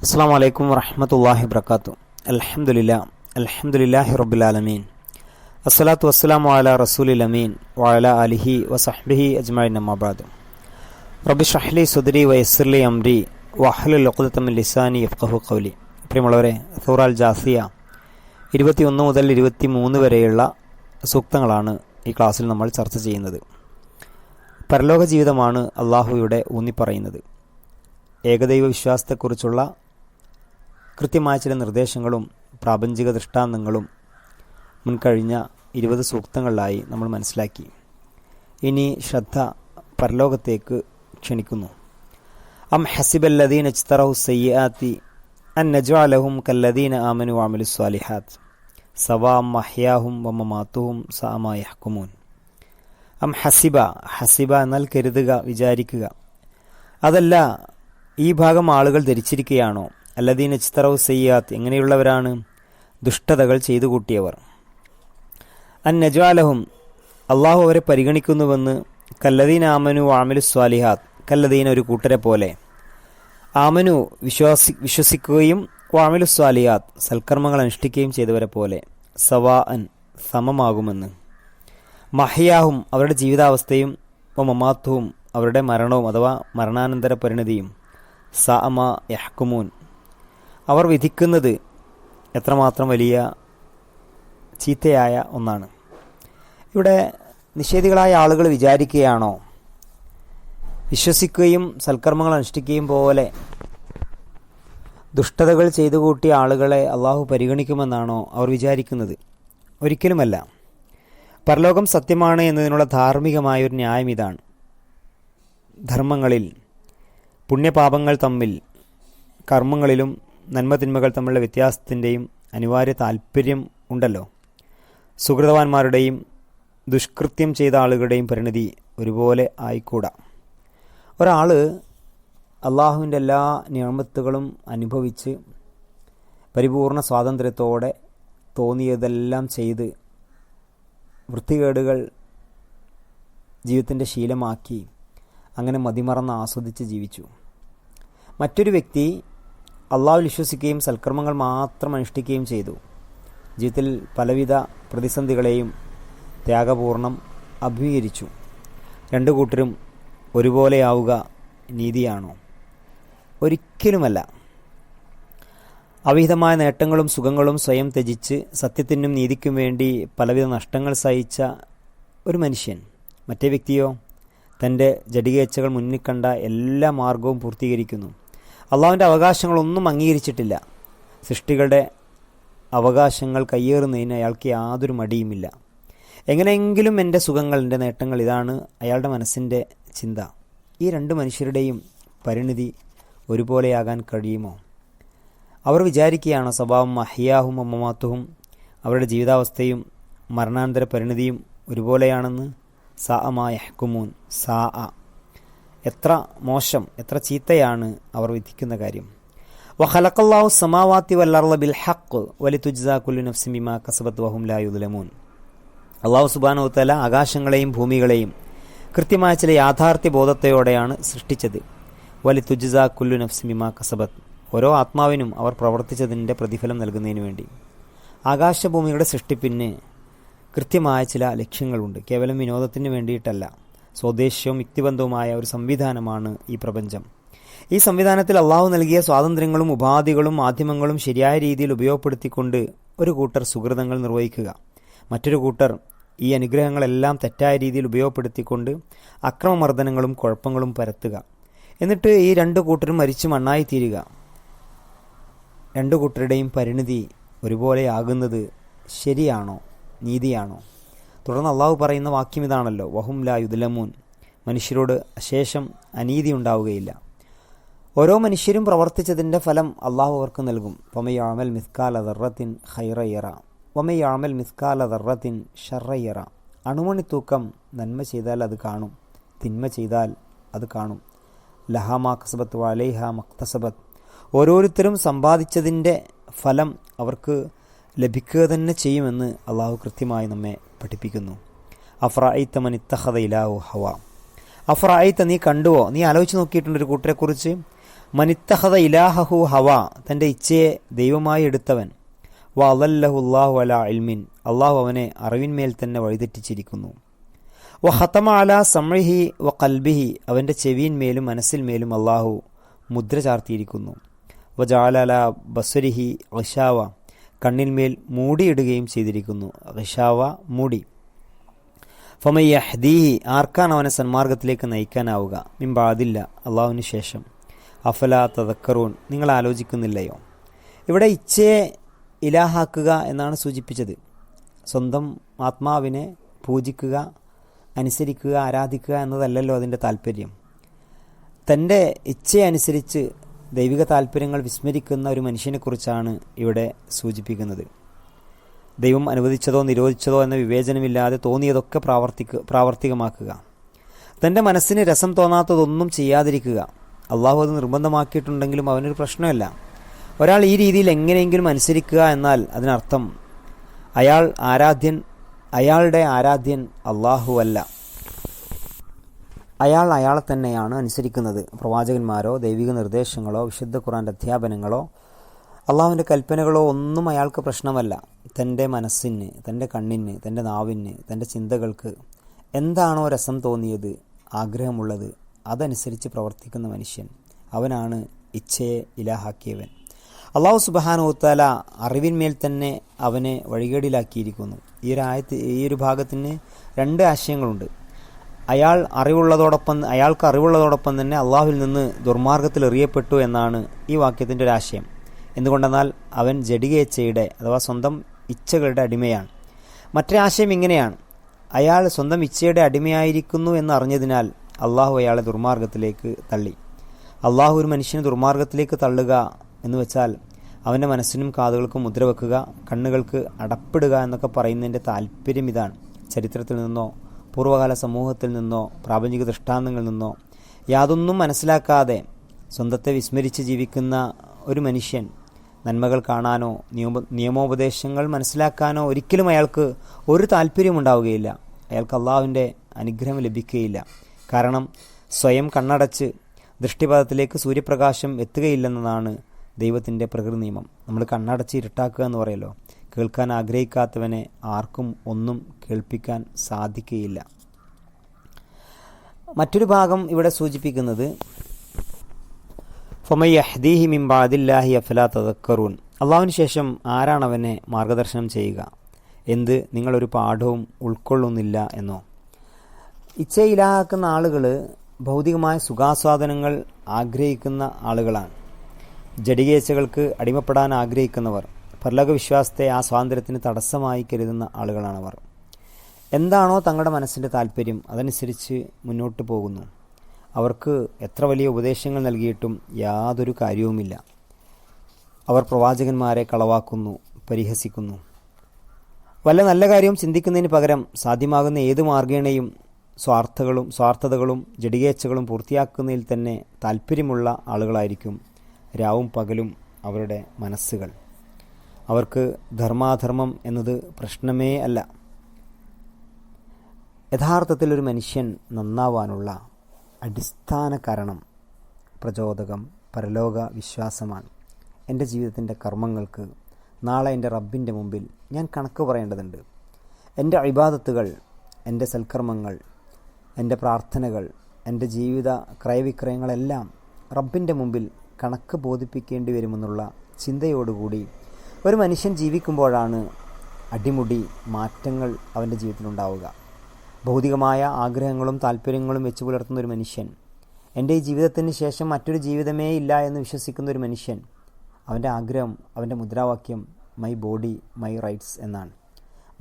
അസ്സാം വലൈക്കും വറഹമത്തല്ലാഹി വബർക്കാത്തു. അൽഹംദുലില്ലാഹി റബ്ബിൽ ആലമീൻ. അസ്സലാത്തു വസ്സലാമു അലാ റസൂലിൽ അമീൻ വഅലാ ആലിഹി വസഹ്ബിഹി അജ്മഈൻ. അമ്മാ ബഅദ്. റബ്ബി ഇശ്റഹ് ലി സദ്രി വയസ്സിർ ലി അംരി വഹ്ലുൽ ഉഖ്ദത മിൻ ലിസാനി യഫ്ഖഹു ഖൗലി. പ്രിയമുള്ളവരെ, സൂറ അൽ ജാസിയ 21 മുതൽ 23 വരെയുള്ള സൂക്തങ്ങളാണ് ഈ ക്ലാസ്സിൽ നമ്മൾ ചർച്ച ചെയ്യുന്നത്. പരലോക ജീവിതമാണ് അള്ളാഹുവിടെ ഊന്നിപ്പറയുന്നത്. ഏകദൈവ വിശ്വാസത്തെക്കുറിച്ചുള്ള കൃത്യമായ ചില നിർദ്ദേശങ്ങളും പ്രാപഞ്ചിക ദൃഷ്ടാന്തങ്ങളും മുൻകഴിഞ്ഞ 20 സൂക്തങ്ങളിലായി നമ്മൾ മനസ്സിലാക്കി. ഇനി ശ്രദ്ധ പരലോകത്തേക്ക് ക്ഷണിക്കുന്നു. അം ഹസിബല്ലദീന ഇജ്തറഹു സയ്യിആതി അൻ നജ്അലഹും കല്ലദീന ആമനു വഅമിലുസ് സ്വാലിഹാത്ത് സവാഅം മഹ്യാഹും വമമാതുഹും സഅ മാ യഹ്കുമൂൻ. അം ഹസിബ എന്നാൽ കരുതുക, വിചാരിക്കുക. അതല്ല, ഈ ഭാഗം ആളുകൾ ധരിച്ചിരിക്കുകയാണോ? അല്ലദീന ഇജ്തറഹു സയ്യിആത്ത്, എങ്ങനെയുള്ളവരാണ്? ദുഷ്ടതകൾ ചെയ്തു കൂട്ടിയവർ. അൻ നജ്അലഹും, അള്ളാഹു അവരെ പരിഗണിക്കുന്നുവെന്ന്. കല്ലദീന ആമനു വഅമിലുസ് സ്വാലിഹാത്ത്, കല്ലദീന ഒരു കൂട്ടരെ പോലെ. ആമനു വിശ്വസിക്കുകയും വഅമിലുസ് സ്വാലിഹാത്ത് സൽക്കർമ്മങ്ങൾ അനുഷ്ഠിക്കുകയും ചെയ്തവരെ പോലെ. സവാഅൻ സമമാകുമെന്ന്. മഹ്യാഹും അവരുടെ ജീവിതാവസ്ഥയും വമമാതുഹും അവരുടെ മരണവും അഥവാ മരണാനന്തര പരിണതിയും. സഅ മാ യഹ്കുമൂൻ, അവർ വിധിക്കുന്നത് എത്രമാത്രം വലിയ ചീത്തയായ ഒന്നാണ്. ഇവിടെ നിഷേധികളായ ആളുകൾ വിചാരിക്കുകയാണോ വിശ്വസിക്കുകയും സൽക്കർമ്മങ്ങൾ അനുഷ്ഠിക്കുകയും പോലെ ദുഷ്ടതകൾ ചെയ്തു കൂട്ടിയ ആളുകളെ അള്ളാഹു പരിഗണിക്കുമെന്നാണോ അവർ വിചാരിക്കുന്നത്? ഒരിക്കലുമല്ല. പരലോകം സത്യമാണ് എന്നതിനുള്ള ധാർമ്മികമായൊരു ന്യായം ഇതാണ്. ധർമ്മങ്ങളിൽ പുണ്യപാപങ്ങൾ തമ്മിൽ, കർമ്മങ്ങളിലും നന്മതിന്മകൾ തമ്മിലുള്ള വ്യത്യാസത്തിൻ്റെയും അനിവാര്യ താൽപ്പര്യം ഉണ്ടല്ലോ. സുഹൃതവാന്മാരുടെയും ദുഷ്കൃത്യം ചെയ്ത ആളുകളുടെയും പരിണതി ഒരുപോലെ ആയിക്കൂടാ. ഒരാൾ അള്ളാഹുവിൻ്റെ എല്ലാ നിയമത്തുകളും അനുഭവിച്ച് പരിപൂർണ സ്വാതന്ത്ര്യത്തോടെ തോന്നിയതെല്ലാം ചെയ്ത് വൃത്തികേടുകൾ ജീവിതത്തിൻ്റെ ശീലമാക്കി അങ്ങനെ മതിമറന്ന് ആസ്വദിച്ച് ജീവിച്ചു. മറ്റൊരു വ്യക്തി അള്ളാഹുവിൽ വിശ്വസിക്കുകയും സൽക്കർമ്മങ്ങൾ മാത്രം അനുഷ്ഠിക്കുകയും ചെയ്തു. ജീവിതത്തിൽ പലവിധ പ്രതിസന്ധികളെയും ത്യാഗപൂർണം അഭിമുഖീകരിച്ചു. രണ്ടു കൂട്ടരും ഒരുപോലെയാവുക നീതിയാണോ? ഒരിക്കലുമല്ല. അവിഹിതമായ നേട്ടങ്ങളും സുഖങ്ങളും സ്വയം ത്യജിച്ച് സത്യത്തിനും നീതിക്കും വേണ്ടി പലവിധ നഷ്ടങ്ങൾ സഹിച്ച ഒരു മനുഷ്യൻ, മറ്റേ വ്യക്തിയോ തൻ്റെ ജഡികേച്ഛകൾ മുന്നിൽ കണ്ട എല്ലാ മാർഗവും പൂർത്തീകരിക്കുന്നു. അള്ളാഹുവിൻ്റെ അവകാശങ്ങളൊന്നും അംഗീകരിച്ചിട്ടില്ല. സൃഷ്ടികളുടെ അവകാശങ്ങൾ കയ്യേറുന്നതിന് അയാൾക്ക് യാതൊരു മടിയുമില്ല. എങ്ങനെയെങ്കിലും എൻ്റെ സുഖങ്ങൾ, എൻ്റെ നേട്ടങ്ങൾ, ഇതാണ് അയാളുടെ മനസ്സിൻ്റെ ചിന്ത. ഈ രണ്ട് മനുഷ്യരുടെയും പരിണിതി ഒരുപോലെയാകാൻ കഴിയുമോ? അവർ വിചാരിക്കുകയാണ് സ്വഭാവം മഹ്യാഹും വമമാതുഹും, അവരുടെ ജീവിതാവസ്ഥയും മരണാനന്തര പരിണിതിയും ഒരുപോലെയാണെന്ന്. സഅ മാ യഹ്കുമൂൻ, സഅ എത്ര മോശം, എത്ര ചീത്തയാണ് അവർ വിധിക്കുന്ന കാര്യം. വഖലഖല്ലാഹു സമാവാതി വൽ അർള ബിൽ ഹഖ് വലിതുജ്സാ കുല്ലു നഫ്സിൻ ബിമാ കസബത് വഹും ലാ യുദ്ലമൂൻ. അല്ലാഹു സുബ്ഹാനഹു വ തആല ആകാശങ്ങളെയും ഭൂമികളെയും കൃത്യമായ ചില യാഥാർത്ഥ്യ ബോധത്തോടെയാണ് സൃഷ്ടിച്ചത്. വലിതുജ്സാ കുല്ലു നഫ്സിൻ ബിമാ കസബത്, ഓരോ ആത്മാവിനും അവർ പ്രവർത്തിച്ചതിൻ്റെ പ്രതിഫലം നൽകുന്നതിന് വേണ്ടി. ആകാശഭൂമികളുടെ സൃഷ്ടിപ്പിന് കൃത്യമായ ചില ലക്ഷ്യങ്ങളുണ്ട്. കേവലം വിനോദത്തിന് വേണ്ടിയിട്ടല്ല. സ്വദേശവും യുക്തിബന്ധവുമായ ഒരു സംവിധാനമാണ് ഈ പ്രപഞ്ചം. ഈ സംവിധാനത്തിൽ അള്ളാഹു നൽകിയ സ്വാതന്ത്ര്യങ്ങളും ഉപാധികളും മാധ്യമങ്ങളും ശരിയായ രീതിയിൽ ഉപയോഗപ്പെടുത്തിക്കൊണ്ട് ഒരു കൂട്ടർ സുഹൃതങ്ങൾ നിർവഹിക്കുക, മറ്റൊരു കൂട്ടർ ഈ അനുഗ്രഹങ്ങളെല്ലാം തെറ്റായ രീതിയിൽ ഉപയോഗപ്പെടുത്തിക്കൊണ്ട് അക്രമമർദ്ദനങ്ങളും കുഴപ്പങ്ങളും പരത്തുക. എന്നിട്ട് ഈ രണ്ടു കൂട്ടരും മരിച്ചു മണ്ണായി തീരുക. രണ്ടു കൂട്ടരുടെയും പരിണിതി ഒരുപോലെയാകുന്നത് ശരിയാണോ, നീതിയാണോ? തുടർന്ന് അള്ളാഹു പറയുന്ന വാക്യം ഇതാണല്ലോ, വഹും ലാ യുദ്ലമൂൻ, മനുഷ്യരോട് അശേഷം അനീതി ഉണ്ടാവുകയില്ല. ഓരോ മനുഷ്യരും പ്രവർത്തിച്ചതിൻ്റെ ഫലം അള്ളാഹു അവർക്ക് നൽകും. വമയഅമൽ മിസ്കാല ദർറത്തിൻ ഖൈറ യറ വമയഅമൽ മിസ്കാല ദർറത്തിൻ ശർറ യറ. അണുമണി തൂക്കം നന്മ ചെയ്താൽ അത് കാണും, തിന്മ ചെയ്താൽ അത് കാണും. ലഹാ മാ കസബത്ത് വഅലൈഹ മക്തസബത്ത്, ഓരോരുത്തരും സമ്പാദിച്ചതിൻ്റെ ഫലം അവർക്ക് ലഭിക്കുക തന്നെ ചെയ്യുമെന്ന് അള്ളാഹു കൃത്യമായി നമ്മെ പഠിപ്പിക്കുന്നു. അഫ്റഅയ്ത മൻ ഇത്തഖദ ഇലാഹു ഹവ, അഫ്റഅയ്ത, നീ കണ്ടുവോ, നീ ആലോചിച്ച് നോക്കിയിട്ടുണ്ടൊരു കൂട്ടരെക്കുറിച്ച്? മനിത്തഹദ ഇലാഹു ഹവ, തൻ്റെ ഇച്ഛയെ ദൈവമായി എടുത്തവൻ, വ അലല്ലഹു അല്ലാഹു അലാ ഇൽമിൻ, അള്ളാഹു അവനെ അറിവിന്മേൽ തന്നെ വഴിതെറ്റിച്ചിരിക്കുന്നു. വ ഹതമ അലാ സമഇഹി വ ഖൽബിഹി, അവൻ്റെ ചെവിയിന്മേലും മനസ്സിന്മേലും അള്ളാഹു മുദ്ര ചാർത്തിയിരിക്കുന്നു. വ ജഅല അലാ ബസ്വരിഹി ഗിശാവ, കണ്ണിന്മേൽ മൂടിയിടുകയും ചെയ്തിരിക്കുന്നു. ഗിശാവ, മൂടി. ഫമൻ യഹ്ദീഹി, ആർക്കാണ് അവനെ സന്മാർഗത്തിലേക്ക് നയിക്കാനാവുക, മിൻ ബഅദില്ല, അള്ളാഹുവിന് ശേഷം. അഫലാ തദക്കറൂൻ, നിങ്ങൾ ആലോചിക്കുന്നില്ലയോ? ഇവിടെ ഇച്ഛയെ ഇലാഹാക്കുക എന്നാണ് സൂചിപ്പിച്ചത്. സ്വന്തം ആത്മാവിനെ പൂജിക്കുക, അനുസരിക്കുക, ആരാധിക്കുക എന്നതല്ലല്ലോ അതിൻ്റെ താല്പര്യം. തൻ്റെ ഇച്ഛയനുസരിച്ച് ദൈവിക താല്പര്യങ്ങൾ വിസ്മരിക്കുന്ന ഒരു മനുഷ്യനെക്കുറിച്ചാണ് ഇവിടെ സൂചിപ്പിക്കുന്നത്. ദൈവം അനുവദിച്ചതോ നിരോധിച്ചതോ എന്ന വിവേചനമില്ലാതെ തോന്നിയതൊക്കെ പ്രാവർത്തികമാക്കുക. തൻ്റെ മനസ്സിന് രസം തോന്നാത്തതൊന്നും ചെയ്യാതിരിക്കുക. അള്ളാഹു അത് നിർബന്ധമാക്കിയിട്ടുണ്ടെങ്കിലും അവനൊരു പ്രശ്നമല്ല. ഒരാൾ ഈ രീതിയിൽ എങ്ങനെയെങ്കിലും അനുസരിക്കുക എന്നാൽ അതിനർത്ഥം അയാളുടെ ആരാധ്യൻ അള്ളാഹുവല്ല, അയാളെ തന്നെയാണ് അനുസരിക്കുന്നത്. പ്രവാചകന്മാരോ ദൈവിക നിർദ്ദേശങ്ങളോ വിശുദ്ധ ഖുർആൻ്റെ അധ്യാപനങ്ങളോ അള്ളാഹുവിൻ്റെ കൽപ്പനകളോ ഒന്നും അയാൾക്ക് പ്രശ്നമല്ല. തൻ്റെ മനസ്സിന്, തൻ്റെ കണ്ണിന്, തൻ്റെ നാവിന്, തൻ്റെ ചിന്തകൾക്ക് എന്താണോ രസം തോന്നിയത്, ആഗ്രഹമുള്ളത്, അതനുസരിച്ച് പ്രവർത്തിക്കുന്ന മനുഷ്യൻ, അവനാണ് ഇച്ഛയെ ഇലാഹാക്കിയവൻ. അള്ളാഹു സുബ്ഹാനഹു വതആല അറിവിന്മേൽ തന്നെ അവനെ വഴികേടിലാക്കിയിരിക്കുന്നു. ഈ ഒരു ഭാഗത്തിന് രണ്ട് ആശയങ്ങളുണ്ട്. അയാൾക്ക് അറിവുള്ളതോടൊപ്പം തന്നെ അള്ളാഹുവിൽ നിന്ന് ദുർമാർഗത്തിൽ എറിയപ്പെട്ടു എന്നാണ് ഈ വാക്യത്തിൻ്റെ ഒരു ആശയം. എന്തുകൊണ്ടെന്നാൽ അവൻ ജഡികേച്ഛയുടെ അഥവാ സ്വന്തം ഇച്ഛകളുടെ അടിമയാണ്. മറ്റൊരു ആശയം ഇങ്ങനെയാണ്: അയാൾ സ്വന്തം ഇച്ഛയുടെ അടിമയായിരിക്കുന്നു എന്നറിഞ്ഞതിനാൽ അള്ളാഹു അയാളെ ദുർമാർഗത്തിലേക്ക് തള്ളി. അള്ളാഹു ഒരു മനുഷ്യനെ ദുർമാർഗത്തിലേക്ക് തള്ളുക എന്ന് വെച്ചാൽ അവൻ്റെ മനസ്സിനും കാതുകൾക്കും മുദ്രവെക്കുക, കണ്ണുകൾക്ക് അടപ്പിടുക എന്നൊക്കെ പറയുന്നതിൻ്റെ താല്പര്യം ഇതാണ്. ചരിത്രത്തിൽ നിന്നോ പൂർവ്വകാല സമൂഹത്തിൽ നിന്നോ പ്രാപഞ്ചിക ദൃഷ്ടാന്തങ്ങളിൽ നിന്നോ യാതൊന്നും മനസ്സിലാക്കാതെ സ്വന്തത്തെ വിസ്മരിച്ച് ജീവിക്കുന്ന ഒരു മനുഷ്യൻ നന്മകൾ കാണാനോ നിയമോപദേശങ്ങൾ മനസ്സിലാക്കാനോ ഒരിക്കലും അയാൾക്ക് ഒരു താല്പര്യമുണ്ടാവുകയില്ല. അയാൾക്ക് അള്ളാഹുവിൻ്റെ അനുഗ്രഹം ലഭിക്കുകയില്ല. കാരണം സ്വയം കണ്ണടച്ച് ദൃഷ്ടിപഥത്തിലേക്ക് സൂര്യപ്രകാശം എത്തുകയില്ലെന്നതാണ് ദൈവത്തിൻ്റെ പ്രകൃതി നിയമം. നമ്മൾ കണ്ണടച്ച് ഇരുട്ടാക്കുക എന്ന് പറയല്ലോ. കേൾക്കാൻ ആഗ്രഹിക്കാത്തവനെ ആർക്കും ഒന്നും കേൾപ്പിക്കാൻ സാധിക്കുകയില്ല. മറ്റൊരു ഭാഗം ഇവിടെ സൂചിപ്പിക്കുന്നത് ഫമൻ യഹ്ദീഹി മിൻ ബഅദില്ലാഹി അഫലാ തദക്കറൂൻ, അള്ളാഹുവിന് ശേഷം ആരാണ് അവനെ മാർഗദർശനം ചെയ്യുക? എന്ത് നിങ്ങളൊരു പാഠവും ഉൾക്കൊള്ളുന്നില്ല എന്നോ? ഇച്ഛയെ ഇലാഹാക്കുന്ന ആളുകൾ ഭൗതികമായ സുഖാസ്വാദനങ്ങൾ ആഗ്രഹിക്കുന്ന ആളുകളാണ്. ജഡികേച്ഛകൾക്ക് അടിമപ്പെടാൻ ആഗ്രഹിക്കുന്നവർ, പരലോക വിശ്വാസത്തെ ആ സ്വാതന്ത്ര്യത്തിന് തടസ്സമായി കരുതുന്ന ആളുകളാണവർ. എന്താണോ തങ്ങളുടെ മനസ്സിൻ്റെ താല്പര്യം അതനുസരിച്ച് മുന്നോട്ട് പോകുന്നു. അവർക്ക് എത്ര വലിയ ഉപദേശങ്ങൾ നൽകിയിട്ടും യാതൊരു കാര്യവുമില്ല. അവർ പ്രവാചകന്മാരെ കളവാക്കുന്നു, പരിഹസിക്കുന്നു. വല്ല നല്ല കാര്യവും ചിന്തിക്കുന്നതിന് പകരം സാധ്യമാകുന്ന ഏത് മാർഗേണയും സ്വാർത്ഥതകളും ജഡികേച്ഛകളും പൂർത്തിയാക്കുന്നതിൽ തന്നെ താല്പര്യമുള്ള ആളുകളായിരിക്കും രാവും പകലും അവരുടെ മനസ്സുകൾ. അവർക്ക് ധർമാധർമ്മം എന്നത് പ്രശ്നമേ അല്ല. യഥാർത്ഥത്തിൽ ഒരു മനുഷ്യൻ നന്നാവാനുള്ള അടിസ്ഥാന കാരണം, പ്രചോദകം പരലോക വിശ്വാസമാണ്. എൻ്റെ ജീവിതത്തിൻ്റെ കർമ്മങ്ങൾക്ക് നാളെ എൻ്റെ റബ്ബിൻ്റെ മുമ്പിൽ ഞാൻ കണക്ക് പറയേണ്ടതുണ്ട്. എൻ്റെ ഇബാദത്തുകൾ, എൻ്റെ സൽക്കർമ്മങ്ങൾ, എൻ്റെ പ്രാർത്ഥനകൾ, എൻ്റെ ജീവിത ക്രയവിക്രയങ്ങളെല്ലാം റബ്ബിൻ്റെ മുമ്പിൽ കണക്ക് ബോധിപ്പിക്കേണ്ടി വരുമെന്നുള്ള ചിന്തയോടുകൂടി ഒരു മനുഷ്യൻ ജീവിക്കുമ്പോഴാണ് അടിമുടി മാറ്റങ്ങൾ അവൻ്റെ ജീവിതത്തിലുണ്ടാവുക. ഭൗതികമായ ആഗ്രഹങ്ങളും താല്പര്യങ്ങളും വെച്ച് പുലർത്തുന്ന ഒരു മനുഷ്യൻ, എൻ്റെ ഈ ജീവിതത്തിന് ശേഷം മറ്റൊരു ജീവിതമേ ഇല്ല എന്ന് വിശ്വസിക്കുന്ന ഒരു മനുഷ്യൻ, അവൻ്റെ ആഗ്രഹം, അവൻ്റെ മുദ്രാവാക്യം മൈ ബോഡി മൈ റൈറ്റ്സ് എന്നാണ്.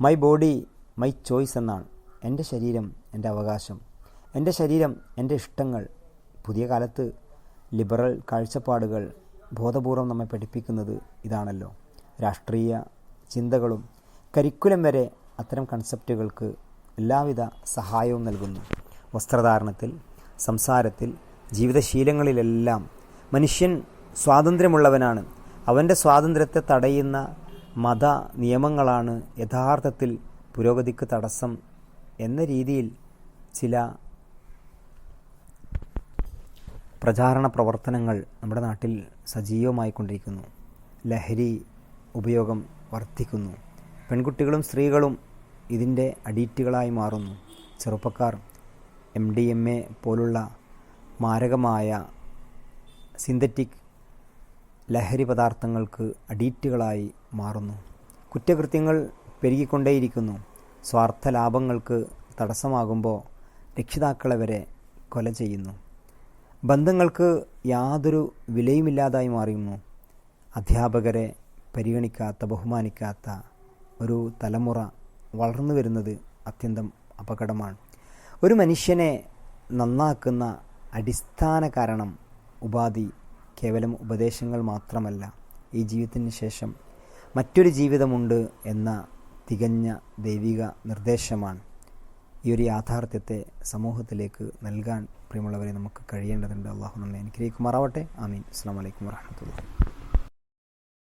മൈ ബോഡി മൈ ചോയ്സ് എന്നാണ്. എൻ്റെ ശരീരം എൻ്റെ അവകാശം, എൻ്റെ ശരീരം എൻ്റെ ഇഷ്ടങ്ങൾ. പുതിയ കാലത്ത് ലിബറൽ കാഴ്ചപ്പാടുകൾ ബോധപൂർവം നമ്മെ പഠിപ്പിക്കുന്നത് ഇതാണല്ലോ. രാഷ്ട്രീയ ചിന്തകളും കരിക്കുലം വരെ അത്തരം കൺസെപ്റ്റുകൾക്ക് എല്ലാവിധ സഹായവും നൽകുന്നു. വസ്ത്രധാരണത്തിൽ, സംസാരത്തിൽ, ജീവിതശീലങ്ങളിലെല്ലാം മനുഷ്യൻ സ്വാതന്ത്ര്യമുള്ളവനാണ്. അവൻ്റെ സ്വാതന്ത്ര്യത്തെ തടയുന്ന മത നിയമങ്ങളാണ് യഥാർത്ഥത്തിൽ പുരോഗതിക്ക് തടസ്സം എന്ന രീതിയിൽ ചില പ്രചാരണ പ്രവർത്തനങ്ങൾ നമ്മുടെ നാട്ടിൽ സജീവമായിക്കൊണ്ടിരിക്കുന്നു. ലഹരി ഉപയോഗം വർദ്ധിക്കുന്നു. പെൺകുട്ടികളും സ്ത്രീകളും ഇതിൻ്റെ അഡിക്റ്റുകളായി മാറുന്നു. ചെറുപ്പക്കാർ MDMA പോലുള്ള മാരകമായ സിന്തറ്റിക് ലഹരി പദാർത്ഥങ്ങൾക്ക് അഡിക്റ്റുകളായി മാറുന്നു. കുറ്റകൃത്യങ്ങൾ പെരുകിക്കൊണ്ടേയിരിക്കുന്നു. സ്വാർത്ഥ ലാഭങ്ങൾക്ക് തടസ്സമാകുമ്പോൾ രക്ഷിതാക്കളെ വരെ കൊല ചെയ്യുന്നു. ബന്ധങ്ങൾക്ക് യാതൊരു വിലയുമില്ലാതായി മാറുന്നു. അധ്യാപകരെ പരിഗണിക്കാത്ത, ബഹുമാനിക്കാത്ത ഒരു തലമുറ വളർന്നു വരുന്നത് അത്യന്തം അപകടമാണ്. ഒരു മനുഷ്യനെ നന്നാക്കുന്ന അടിസ്ഥാന കാരണം, ഉപാധി കേവലം ഉപദേശങ്ങൾ മാത്രമല്ല, ഈ ജീവിതത്തിന് ശേഷം മറ്റൊരു ജീവിതമുണ്ട് എന്ന തികഞ്ഞ ദൈവിക നിർദ്ദേശമാണ്. ഈ ഒരു യാഥാർത്ഥ്യത്തെ സമൂഹത്തിലേക്ക് നൽകാൻ പ്രിയമുള്ളവരെ നമുക്ക് കഴിയേണ്ടതുണ്ട്. അള്ളാഹു നമ്മെ അനുഗ്രഹിക്കുമാറാവട്ടെ. ആമീൻ. അസ്സലാമു അലൈക്കും വറഹ്മത്തുള്ളാഹി.